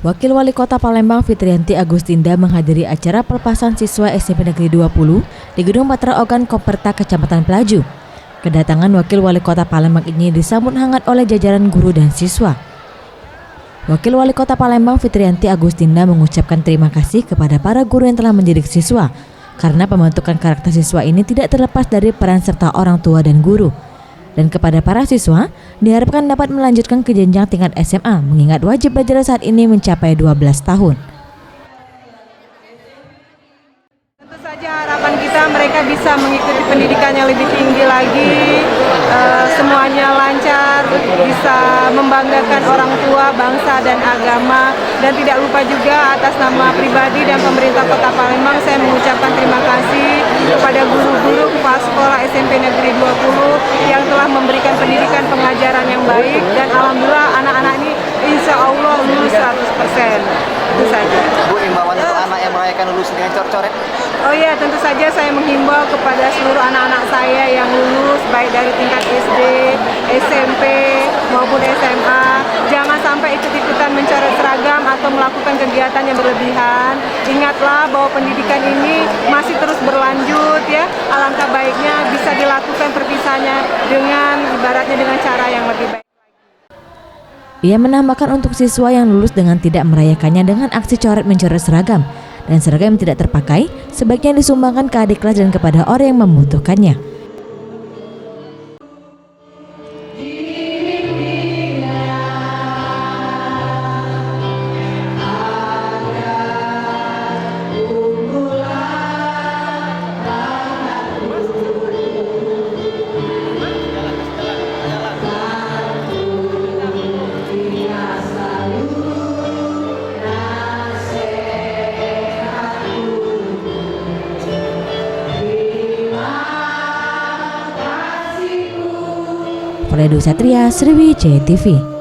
Wakil Wali Kota Palembang Fitriyanti Agustinda menghadiri acara pelepasan siswa SMP Negeri 20 di Gedung Patra Ogan Koperta, Kecamatan Pelaju. Kedatangan Wakil Wali Kota Palembang ini disambut hangat oleh jajaran guru dan siswa. Wakil Wali Kota Palembang Fitriyanti Agustinda mengucapkan terima kasih kepada para guru yang telah mendidik siswa, karena pembentukan karakter siswa ini tidak terlepas dari peran serta orang tua dan guru. Dan kepada para siswa, diharapkan dapat melanjutkan ke jenjang tingkat SMA, mengingat wajib belajar saat ini mencapai 12 tahun. Tentu saja harapan kita mereka bisa mengikuti pendidikan yang lebih tinggi lagi, semuanya lancar, bisa membanggakan orang tua, bangsa dan agama. Dan tidak lupa juga atas nama pribadi dan pemerintah Kota Palembang, saya mengucapkan terima kasih kepada guru-guru kepala sekolah SMP Negeri 20 yang telah memberikan pendidikan pengajaran yang baik, dan alhamdulillah anak-anak ini insya Allah lulus 100%. Itu saja. Bu, imbauan untuk anak yang merayakan lulus dengan coret-coret? Oh iya, tentu saja saya menghimbau kepada seluruh anak-anak saya yang lulus baik dari tingkat SD, SMP maupun SMA, jangan sampai ikut-ikutan mencoret seragam atau melakukan kegiatan yang berlebihan. Ingatlah bahwa pendidikan ini masih terus berlanjut ya. Alangkah baiknya bisa dilakukan perpisahannya dengan ibaratnya dengan cara yang lebih baik. Ia menambahkan untuk siswa yang lulus dengan tidak merayakannya dengan aksi coret-mencoret seragam, dan seragam yang tidak terpakai sebaiknya disumbangkan ke adik kelas dan kepada orang yang membutuhkannya. Fredo Satria, Sriwijaya TV.